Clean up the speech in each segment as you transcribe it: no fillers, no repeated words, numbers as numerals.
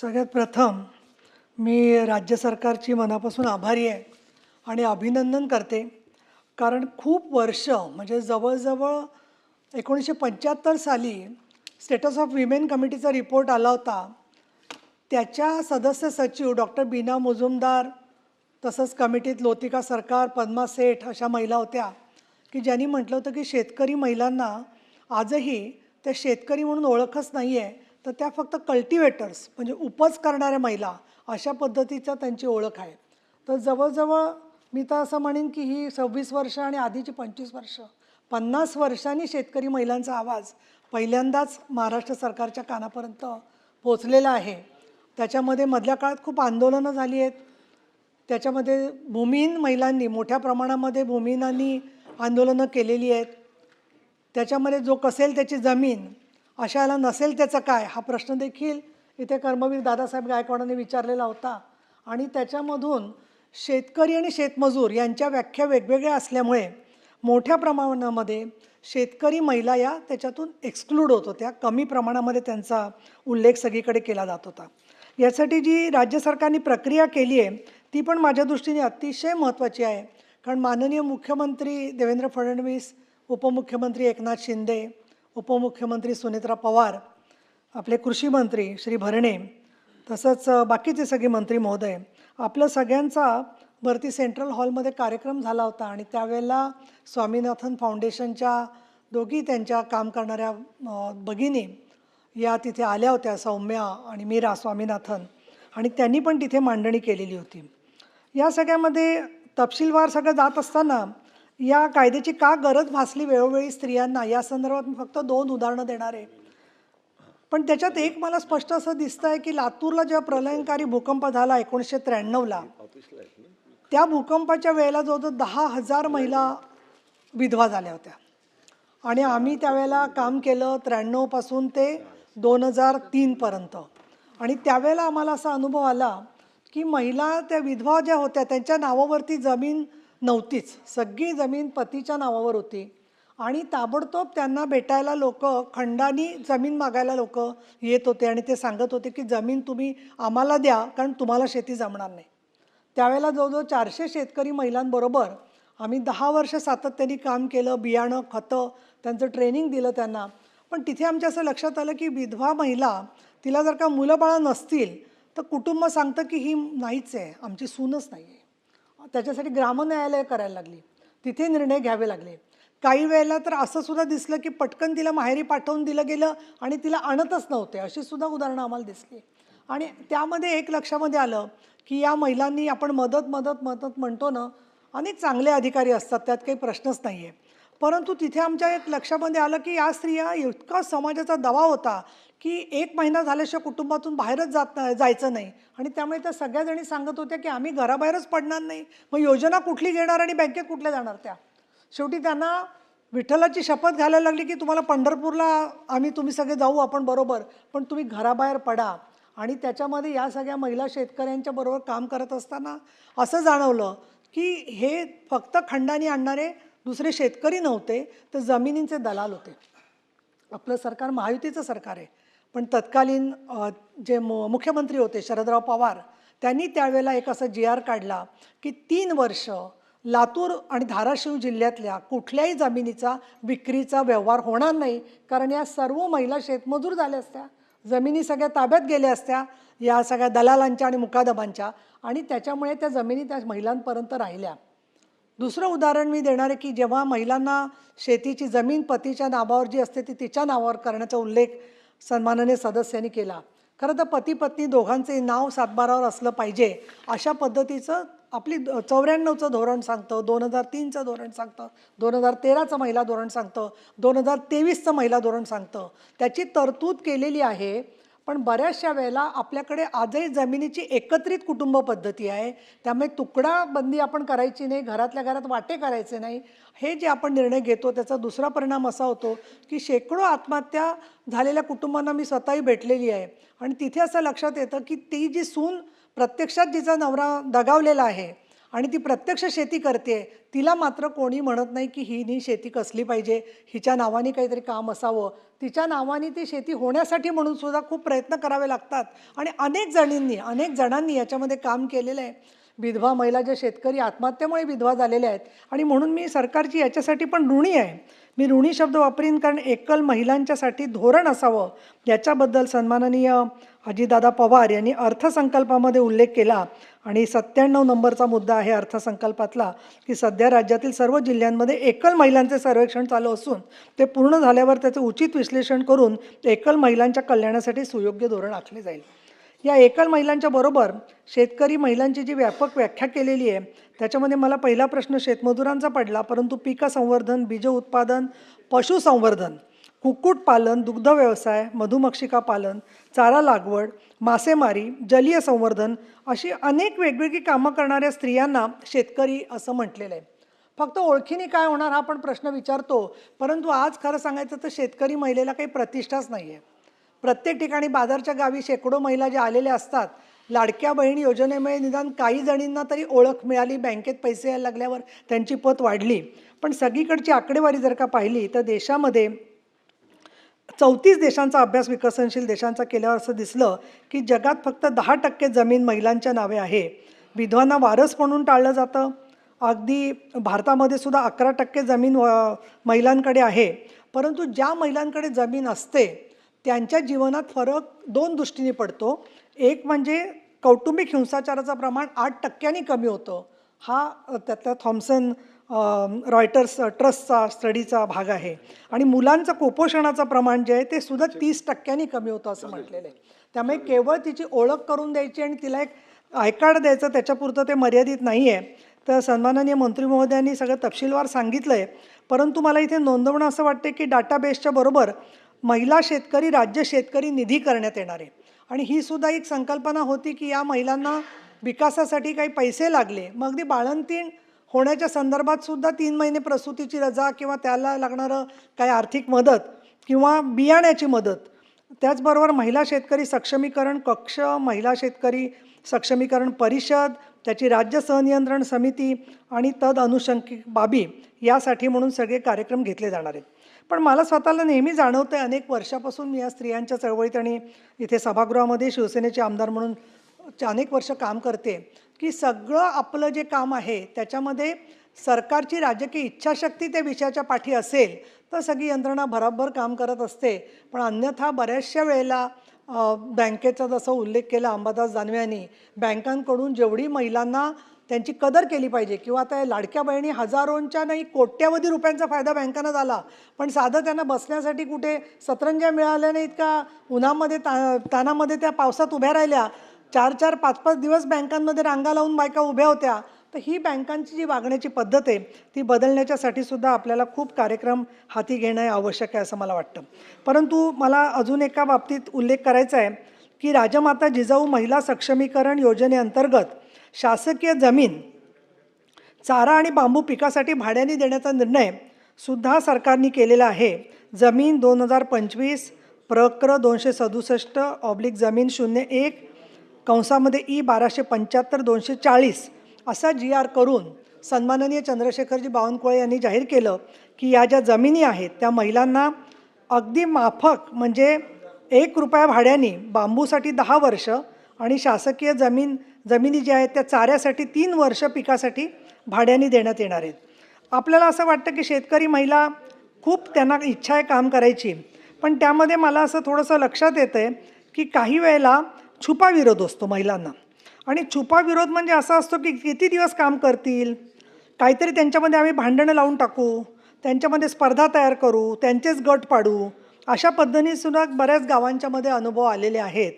सगळ्यात प्रथम मी राज्य सरकारची मनापासून आभारी आहे आणि अभिनंदन करते. कारण खूप वर्ष म्हणजे जवळजवळ 1975 साली स्टेटस ऑफ विमेन कमिटीचा रिपोर्ट आला होता. त्याच्या सदस्य सचिव डॉक्टर बीना मुजुमदार, तसंच कमिटीत लोतिका सरकार, पद्मा सेठ अशा महिला होत्या की ज्यांनी म्हटलं होतं की शेतकरी महिलांना आजही त्या शेतकरी म्हणून ओळखच नाही आहे, तर त्या फक्त कल्टिवेटर्स म्हणजे उपज करणाऱ्या महिला अशा पद्धतीचा त्यांची ओळख आहे. तर जवळजवळ मी तर असं म्हणेन की ही 26 वर्ष आणि आधीची 25 वर्ष 50 वर्षांनी शेतकरी महिलांचा आवाज पहिल्यांदाच महाराष्ट्र सरकारच्या कानापर्यंत पोचलेला आहे. त्याच्यामध्ये मधल्या काळात खूप आंदोलनं झाली आहेत. त्याच्यामध्ये भूमिहीन महिलांनी मोठ्या प्रमाणामध्ये भूमिहीनांनी आंदोलनं केलेली आहेत. त्याच्यामध्ये जो कसेल त्याची जमीन अशाला नसेल त्याचं काय हा प्रश्न देखील इथे कर्मवीर दादासाहेब गायकवाडांनी विचारलेला होता. आणि त्याच्यामधून शेतकरी आणि शेतमजूर यांच्या व्याख्या वेगवेगळ्या असल्यामुळे मोठ्या प्रमाणामध्ये शेतकरी महिला या त्याच्यातून एक्सक्लूड होत होत्या. कमी प्रमाणामध्ये त्यांचा उल्लेख सगळीकडे केला जात होता. यासाठी जी राज्य सरकारने प्रक्रिया केली आहे ती पण माझ्या दृष्टीने अतिशय महत्त्वाची आहे. कारण माननीय मुख्यमंत्री देवेंद्र फडणवीस, उपमुख्यमंत्री एकनाथ शिंदे, उपमुख्यमंत्री सुनेत्रा पवार, आपले कृषी मंत्री श्री भरणे, तसंच बाकीचे सगळे मंत्री महोदय, आपलं सगळ्यांचा वरती सेंट्रल हॉलमध्ये कार्यक्रम झाला होता. आणि त्यावेळेला स्वामीनाथन फाउंडेशनच्या दोघी त्यांच्या काम करणाऱ्या भगिनी या तिथे आल्या होत्या, सौम्या आणि मीरा स्वामीनाथन, आणि त्यांनी पण तिथे मांडणी केलेली होती. या सगळ्यामध्ये तपशीलवार सगळं जात असताना या कायद्याची का गरज भासली वेळोवेळी स्त्रियांना या संदर्भात मी फक्त 2 उदाहरणं देणार आहे. पण त्याच्यात एक मला स्पष्ट असं दिसतं आहे की लातूरला जेव्हा प्रलयंकारी भूकंप झाला 1993ला, त्या भूकंपाच्या वेळेला जवळजवळ 10,000 महिला विधवा झाल्या होत्या. आणि आम्ही त्यावेळेला काम केलं 93 पासून ते 2003 पर्यंत. आणि त्यावेळेला आम्हाला असा अनुभव आला की महिला त्या विधवा ज्या होत्या त्यांच्या नावावरती जमीन नव्हतीच, सगळी जमीन पतीच्या नावावर होती. आणि ताबडतोब त्यांना भेटायला लोक खंडानी जमीन मागायला लोक येत होते आणि ते सांगत होते की जमीन तुम्ही आम्हाला द्या कारण तुम्हाला शेती जमणार नाही. त्यावेळेला जवळजवळ 400 शेतकरी महिलांबरोबर आम्ही 10 वर्ष सातत्याने काम केलं. बियाणं, खतं, त्यांचं ट्रेनिंग दिलं त्यांना. पण तिथे आमच्या असं लक्षात आलं की विधवा महिला, तिला जर का मुलं बाळं नसतील तर कुटुंब सांगतं की ही नाहीच आहे, आमची सूनच नाही आहे. त्याच्यासाठी ग्रामन्यायालय करायला लागली, तिथे निर्णय घ्यावे लागले. काही वेळेला तर असं सुद्धा दिसलं की पटकन तिला माहेरी पाठवून दिलं गेलं आणि तिला आणतच नव्हते, अशी सुद्धा उदाहरणं आम्हाला दिसली. आणि त्यामध्ये एक लक्षामध्ये आलं की या महिलांनी, आपण मदत मदत मदत म्हणतो ना, अनेक चांगले अधिकारी असतात, त्यात काही प्रश्नच नाही आहे. परंतु तिथे आमच्या एक लक्षामध्ये आलं की या स्त्रिया, इतका समाजाचा दबाव होता की 1 महिना झाल्याशिवाय कुटुंबातून बाहेरच जायचं नाही. आणि त्यामुळे त्या सगळ्याजणी सांगत होत्या की आम्ही घराबाहेरच पडणार नाही, मग योजना कुठली घेणार आणि बँकेत कुठल्या जाणार. त्या शेवटी त्यांना विठ्ठलाची शपथ घालायला लागली की तुम्हाला पंढरपूरला आम्ही, तुम्ही सगळे जाऊ आपण बरोबर, पण तुम्ही घराबाहेर पडा. आणि त्याच्यामध्ये या सगळ्या महिला शेतकऱ्यांच्या बरोबर काम करत असताना असं जाणवलं की हे फक्त खंडानी आणणारे दुसरे शेतकरी नव्हते, तर जमिनींचे दलाल होते. आपलं सरकार महायुतीचं सरकार आहे, पण तत्कालीन जे मुख्यमंत्री होते शरदराव पवार, त्यांनी त्यावेळेला एक असं GR काढला की 3 वर्ष लातूर आणि धाराशिव जिल्ह्यातल्या कुठल्याही जमिनीचा विक्रीचा व्यवहार होणार नाही. कारण या सर्व महिला शेतमजूर झाल्या असत्या, जमिनी सगळ्या ताब्यात गेल्या असत्या या सगळ्या दलालांच्या आणि मुकादमांच्या, आणि त्याच्यामुळे त्या जमिनी त्या महिलांपर्यंत राहिल्या. दुसरं उदाहरण मी देणार आहे की जेव्हा महिलांना शेतीची जमीन पतीच्या नावावर जी असते ती तिच्या नावावर करण्याचा उल्लेख सन्माननीय सदस्यांनी केला. खरं तर पती पत्नी दोघांचे नाव सातबारावर असलं पाहिजे अशा पद्धतीचं आपली 94चं धोरण सांगतं, 2003चं धोरण सांगतं, 2013चं महिला धोरण सांगतं, 2023चं महिला धोरण सांगतं. त्याची तरतूद केलेली आहे. पण बऱ्याचशा वेळेला आपल्याकडे आजही जमिनीची एकत्रित कुटुंब पद्धती आहे. त्यामुळे तुकडा बंदी आपण करायची नाही, घरातल्या घरात वाटे करायचे नाही. हे जे आपण निर्णय घेतो त्याचा दुसरा परिणाम असा होतो की शेकडो आत्महत्या झालेल्या कुटुंबांना मी स्वतःही भेटलेली आहे. आणि तिथे असं लक्षात येतं की ती जी सून प्रत्यक्षात जिचा नवरा दगावलेला आहे आणि ती प्रत्यक्ष शेती करते, तिला मात्र कोणी म्हणत नाही की हिनी शेती कसली पाहिजे, हिच्या नावाने काहीतरी काम असावं. तिच्या नावाने ती शेती होण्यासाठी म्हणून सुद्धा खूप प्रयत्न करावे लागतात आणि अनेक जणांनी याच्यामध्ये काम केलेलं आहे. विधवा महिला, ज्या शेतकरी आत्महत्येमुळे विधवा झालेल्या आहेत आणि म्हणून मी सरकारची याच्यासाठी पण ऋणी आहे. मी ऋणी शब्द वापरीन कारण एकल महिलांच्यासाठी धोरण असावं याच्याबद्दल सन्माननीय अजितदादा पवार यांनी अर्थसंकल्पामध्ये उल्लेख केला आणि 97 नंबरचा मुद्दा आहे अर्थसंकल्पातला की सध्या राज्यातील सर्व जिल्ह्यांमध्ये एकल महिलांचे सर्वेक्षण चालू असून ते पूर्ण झाल्यावर त्याचं उचित विश्लेषण करून एकल महिलांच्या कल्याणासाठी सुयोग्य धोरण आखले जाईल. या एकल महिलांच्या बरोबर शेतकरी महिलांची जी व्यापक व्याख्या केलेली आहे त्याच्यामध्ये मला पहिला प्रश्न शेतमजुरांचा पडला, परंतु पीक संवर्धन, बीज उत्पादन, पशुसंवर्धन, कुक्कुटपालन, दुग्ध व्यवसाय, मधुमक्षिका पालन, चारा लागवड, मासेमारी, जलीय संवर्धन अशी अनेक वेगवेगळी कामं करणाऱ्या स्त्रियांना शेतकरी असं म्हटलेलं आहे. फक्त ओळखीने काय होणार हा पण प्रश्न विचारतो, परंतु आज खरं सांगायचं तर शेतकरी महिलेला काही प्रतिष्ठाच नाही आहे. प्रत्येक ठिकाणी बाजारच्या गावी शेकडो महिला ज्या आलेल्या असतात, लाडक्या बहीण योजनेमुळे निदान काही जणींना तरी ओळख मिळाली, बँकेत पैसे यायला लागल्यावर त्यांची पत वाढली. पण सगळीकडची आकडेवारी जर का पाहिली तर देशामध्ये 34 देशांचा अभ्यास विकसनशील देशांचा केल्यावर असं दिसलं की जगात फक्त 10% जमीन महिलांच्या नावे आहे. विधवांना वारस म्हणून टाळलं जातं. अगदी भारतामध्ये सुद्धा 11% जमीन महिलांकडे आहे. परंतु ज्या महिलांकडे जमीन असते त्यांच्या जीवनात फरक 2 दृष्टीने पडतो. एक म्हणजे कौटुंबिक हिंसाचाराचं प्रमाण 8% कमी होतं. हा त्यातला थॉम्सन रॉयटर्स ट्रस्टचा स्टडीचा भाग आहे. आणि मुलांचं कुपोषणाचं प्रमाण जे आहे ते सुद्धा 30% कमी होतं असं म्हटलेलं आहे. त्यामुळे केवळ तिची ओळख करून द्यायची आणि तिला एक आय कार्ड द्यायचं त्याच्यापुरतं ते मर्यादित नाही आहे. तर सन्माननीय मंत्री महोदयांनी सगळं तपशीलवार सांगितलं आहे. परंतु मला इथे नोंदवणं असं वाटते की डाटाबेसच्या बरोबर महिला शेतकरी राज्य शेतकरी निधी करण्यात येणार आहे. आणि ही सुद्धा एक संकल्पना होती की या महिलांना विकासासाठी काही पैसे लागले, मग अगदी बाळंतीण होण्याच्या संदर्भात सुद्धा 3 महिने प्रसूतीची रजा किंवा त्याला लागणारं काही आर्थिक मदत किंवा बियाण्याची मदत, त्याचबरोबर महिला शेतकरी सक्षमीकरण कक्ष, महिला शेतकरी सक्षमीकरण परिषद, त्याची राज्य सहनियंत्रण समिती आणि तद अनुषंगिक बाबी यासाठी म्हणून सगळे कार्यक्रम घेतले जाणार आहेत. पण मला स्वतःला नेहमी जाणवतं आहे, अनेक वर्षापासून मी या स्त्रियांच्या चळवळीत आणि इथे सभागृहामध्ये शिवसेनेचे आमदार म्हणून अनेक वर्ष काम करते, की सगळं आपलं जे काम आहे त्याच्यामध्ये सरकारची राजकीय इच्छाशक्ती त्या विषयाच्या पाठी असेल तर सगळी यंत्रणा भराभर काम करत असते. पण अन्यथा बऱ्याचशा वेळेला बँकेचा जसा उल्लेख केला अंबादास दानवे यांनी, बँकांकडून जेवढी महिलांना त्यांची कदर केली पाहिजे किंवा आता लाडक्या बहिणी हजारोंच्या नाही कोट्यावधी रुपयांचा फायदा बँकांना झाला, पण साधं त्यांना बसण्यासाठी कुठे सतरंज्या मिळाल्या नाहीत का, उन्हामध्ये तानामध्ये त्या पावसात उभ्या राहिल्या, 4-4, 5-5 दिवस बँकांमध्ये रांगा लावून बायका उभ्या होत्या. तर ही बँकांची जी वागण्याची पद्धत आहे ती बदलण्याच्यासाठी सुद्धा आपल्याला खूप कार्यक्रम हाती घेणं आवश्यक आहे असं मला वाटतं. परंतु मला अजून एका बाबतीत उल्लेख करायचा आहे की राजमाता जिजाऊ महिला सक्षमीकरण योजनेअंतर्गत शासकीय जमीन चारा आणि बांबू पिकासाठी भाड्याने देण्याचा निर्णय सुद्धा सरकारने केलेला आहे. जमीन 2025 प्रक्र 267/- जमीन 01 कंसामध्ये E/1275/240 असा GR करून सन्माननीय चंद्रशेखरजी बावनकुळे यांनी जाहीर केलं की या ज्या जमिनी आहेत त्या महिलांना अगदी माफक म्हणजे ₹1 भाड्याने बांबूसाठी 10 वर्ष आणि शासकीय जमिनी ज्या आहेत त्या चाऱ्यासाठी 3 वर्ष पिकासाठी भाड्याने देण्यात येणार आहेत. आपल्याला असं वाटतं की शेतकरी महिला खूप त्यांना इच्छा आहे काम करायची, पण त्यामध्ये मला असं थोडंसं लक्षात येतं आहे की काही वेळेला छुपा विरोध असतो महिलांना. आणि छुपा विरोध म्हणजे असा असतो की किती दिवस काम करतील, काहीतरी त्यांच्यामध्ये आम्ही भांडणं लावून टाकू, त्यांच्यामध्ये स्पर्धा तयार करू, त्यांचेच गट पाडू, अशा पद्धतीनेसुद्धा बऱ्याच गावांच्यामध्ये अनुभव आलेले आहेत.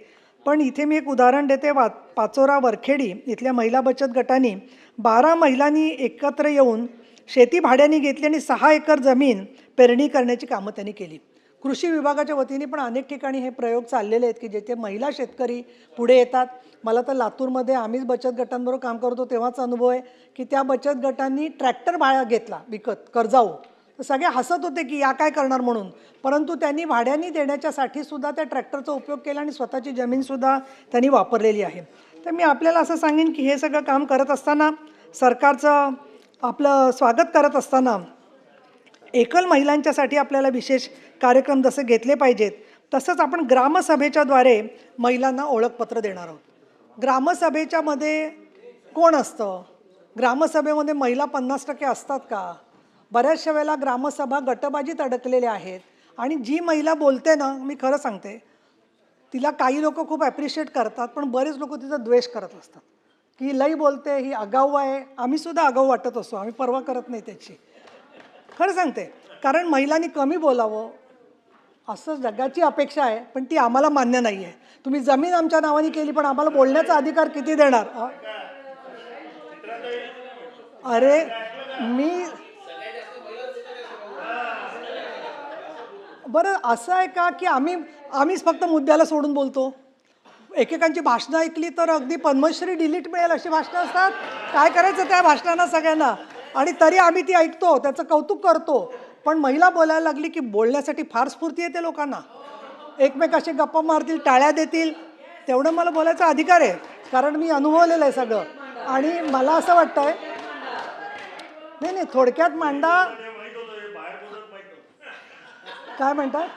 पण इथे मी एक उदाहरण देते. पाचोरा वरखेडी इथल्या महिला बचत गटांनी 12 महिलांनी एकत्र येऊन शेती भाड्याने घेतली आणि 6 एकर जमीन पेरणी करण्याची कामं त्यांनी केली. कृषी विभागाच्या वतीने पण अनेक ठिकाणी हे प्रयोग चाललेले आहेत की जेथे महिला शेतकरी पुढे येतात. मला तर लातूरमध्ये आम्हीच बचत गटांबरोबर काम करतो तेव्हाच अनुभव आहे की त्या बचत गटांनी ट्रॅक्टर भाडा घेतला विकत कर्जाऊ. तर सगळे हसत होते की या काय करणार म्हणून, परंतु त्यांनी भाड्याने देण्याच्यासाठी सुद्धा त्या ट्रॅक्टरचा उपयोग केला आणि स्वतःची जमीनसुद्धा त्यांनी वापरलेली आहे. तर मी आपल्याला असं सांगेन की हे सगळं काम करत असताना सरकारचं आपलं स्वागत करत असताना एकल महिलांच्यासाठी आपल्याला विशेष कार्यक्रम जसे घेतले पाहिजेत तसंच आपण ग्रामसभेच्याद्वारे महिलांना ओळखपत्र देणार आहोत. ग्रामसभेच्यामध्ये कोण असतं? ग्रामसभेमध्ये महिला 50% असतात का? बऱ्याचशा वेळेला ग्रामसभा गटबाजीत अडकलेल्या आहेत आणि जी महिला बोलते ना, मी खरं सांगते, तिला काही लोक खूप ॲप्रिशिएट करतात, पण बरेच लोक तिचा द्वेष करत असतात की लई बोलते, ही आगाऊ आहे. आम्ही सुद्धा आगाऊ वाटत असतो, आम्ही परवा करत नाही त्याची. खरं सांगते, कारण महिलांनी कमी बोलावं असं जगाची अपेक्षा आहे, पण ती आम्हाला मान्य नाही आहे. तुम्ही जमीन आमच्या नावाने केली, पण आम्हाला बोलण्याचा अधिकार किती देणार? अरे मी बरं, असं आहे का की आम्हीच फक्त मुद्द्याला सोडून बोलतो? एकेकांची भाषणं ऐकली तर अगदी पद्मश्री डिलीट मिळेल अशी भाषणं असतात. काय करायचं त्या भाषणांना सगळ्यांना? आणि तरी आम्ही ती ऐकतो, त्याचं कौतुक करतो. पण महिला बोलायला लागली की बोलण्यासाठी फार स्फूर्ती येते लोकांना. एकमेकाशी गप्पा मारतील, टाळ्या देतील. तेवढं मला बोलायचा अधिकार आहे, कारण मी अनुभवलेलं आहे सगळं. आणि मला असं वाटतंय, नाही, थोडक्यात मांडा. काय म्हणतात?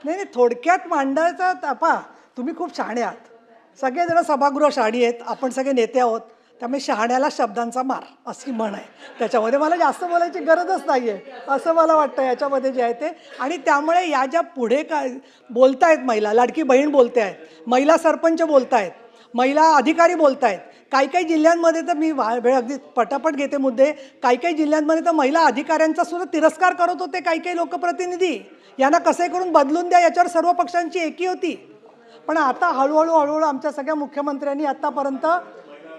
नाही, थोडक्यात मांडायचा तापा. तुम्ही खूप शहाणे आहात, सगळेजण सभागृह शहाणी आहेत, आपण सगळे नेते आहोत, त्यामुळे शहाण्याला शब्दांचा मार अशी म्हण आहे. त्याच्यामध्ये मला जास्त बोलायची गरजच नाही आहे असं मला वाटतं याच्यामध्ये जे आहे ते. आणि त्यामुळे या ज्या पुढे काय बोलत आहेत, महिला लाडकी बहीण बोलते आहेत, महिला सरपंच बोलत आहेत, महिला अधिकारी बोलत आहेत. काही काही जिल्ह्यांमध्ये तर मी वेळ अगदी पटापट घेते मुद्दे. काही काही जिल्ह्यांमध्ये तर महिला अधिकाऱ्यांचा सुद्धा तिरस्कार करत होते काही काही लोकप्रतिनिधी. यांना कसे करून बदलून द्या याच्यावर सर्व पक्षांची एकी होती. पण आता हळूहळू आमच्या सगळ्या मुख्यमंत्र्यांनी आत्तापर्यंत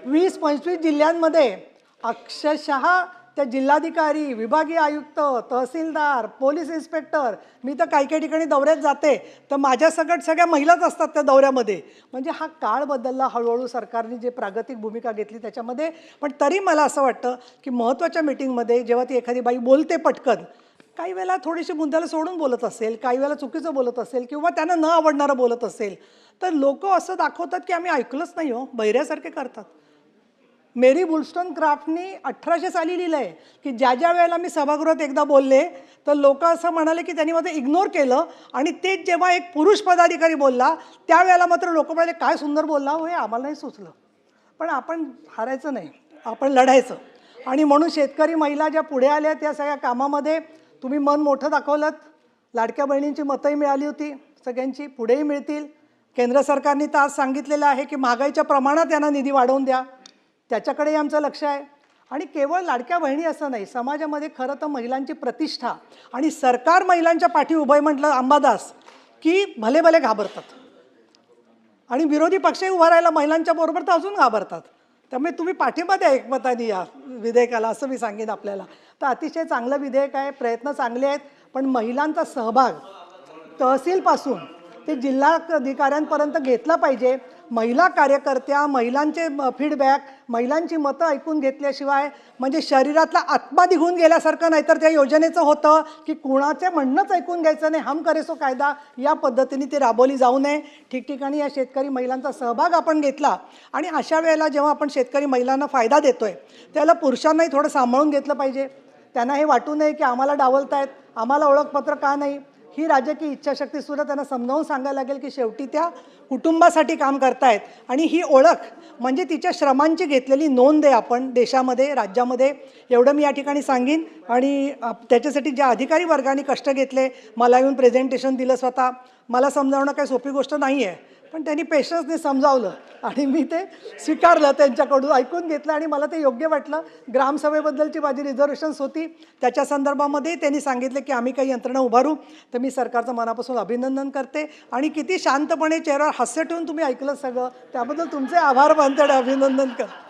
20-25 जिल्ह्यांमध्ये अक्षरशः त्या जिल्हाधिकारी, विभागीय आयुक्त, तहसीलदार, पोलीस इन्स्पेक्टर, मी तर काही काही ठिकाणी दौऱ्यात जाते तर माझ्या सगळ्या महिलाच असतात त्या दौऱ्यामध्ये. म्हणजे हा काळ बदलला हळूहळू, सरकारने जे प्रागतिक भूमिका घेतली त्याच्यामध्ये. पण तरी मला असं वाटतं की महत्त्वाच्या मीटिंगमध्ये जेव्हा ती एखादी बाई बोलते पटकन, काही वेळेला थोडीशी मुद्द्याला सोडून बोलत असेल, काही वेळेला चुकीचं बोलत असेल किंवा त्यांना न आवडणारं बोलत असेल, तर लोक असं दाखवतात की आम्ही ऐकलंच नाही हो, बहिऱ्यासारखे करतात. मेरी वुलस्टोनक्राफ्टनी 1800 साली लिहिलं आहे की ज्या ज्या वेळेला मी सभागृहात एकदा बोलले तर लोक असं म्हणाले की त्यांनी मध्ये इग्नोर केलं, आणि तेच जेव्हा एक पुरुष पदाधिकारी बोलला त्यावेळेला मात्र लोक म्हणाले काय सुंदर बोलला हो, हे आम्हाला नाही सुचलं. पण आपण हारायचं नाही, आपण लढायचं. आणि म्हणून शेतकरी महिला ज्या पुढे आल्या त्या सगळ्या कामामध्ये तुम्ही मन मोठं दाखवलं. लाडक्या बहिणींची मतंही मिळाली होती सगळ्यांची, पुढेही मिळतील. केंद्र सरकारने तर आज सांगितलेलं आहे की महागाईच्या प्रमाणात यांना निधी वाढवून द्या, त्याच्याकडेही आमचं लक्ष आहे. आणि केवळ लाडक्या बहिणी असं नाही, समाजामध्ये खरं तर महिलांची प्रतिष्ठा आणि सरकार महिलांच्या पाठी उभं आहे म्हटलं अंबादास की भले भले घाबरतात. आणि विरोधी पक्षही उभा राहायला महिलांच्या बरोबर तर अजून घाबरतात. त्यामुळे तुम्ही पाठिंबा द्या एकमताने या विधेयकाला असं मी सांगेन आपल्याला. तर अतिशय चांगलं विधेयक आहे, प्रयत्न चांगले आहेत, पण महिलांचा सहभाग तहसीलपासून ते जिल्हा अधिकाऱ्यांपर्यंत घेतला पाहिजे. महिला कार्यकर्त्या, महिलांचे फीडबॅक, महिलांची मतं ऐकून घेतल्याशिवाय म्हणजे शरीरातला आत्मा निघून गेल्यासारखं. नाहीतर त्या योजनेचं होतं की कुणाचे म्हणणंच ऐकून घ्यायचं नाही, हम करे सो कायदा, या पद्धतीने ती राबवली जाऊ नये. ठिकठिकाणी या शेतकरी महिलांचा सहभाग आपण घेतला. आणि अशा वेळेला जेव्हा आपण शेतकरी महिलांना फायदा देतोय त्याला पुरुषांनाही थोडं सांभाळून घेतलं पाहिजे. त्यांना हे वाटू नये की आम्हाला डावलतायत, आम्हाला ओळखपत्र का नाही. ही राजकीय इच्छाशक्तीसुद्धा त्यांना समजावून सांगायला लागेल की शेवटी त्या कुटुंबासाठी काम करतायत आणि ही ओळख म्हणजे तिच्या श्रमांची घेतलेली नोंद आहे आपण देशामध्ये, राज्यामध्ये. एवढं मी या ठिकाणी सांगीन. आणि त्याच्यासाठी ज्या अधिकारी वर्गाने कष्ट घेतले, मला येऊन प्रेझेंटेशन दिलं स्वतः, मला समजावणं काही सोपी गोष्ट नाही आहे, पण त्यांनी पेशन्सने समजावलं आणि मी ते स्वीकारलं, त्यांच्याकडून ऐकून घेतलं आणि मला ते योग्य वाटलं. ग्रामसभेबद्दलची माझी रिझर्वेशन्स होती, त्याच्या संदर्भामध्ये त्यांनी सांगितले की आम्ही काही यंत्रणा उभारू. तर मी सरकारचं मनापासून अभिनंदन करते. आणि किती शांतपणे चेहऱ्यावर हास्य ठेवून तुम्ही ऐकलं सगळं, त्याबद्दल तुमचे आभार मानते आणि अभिनंदन करते.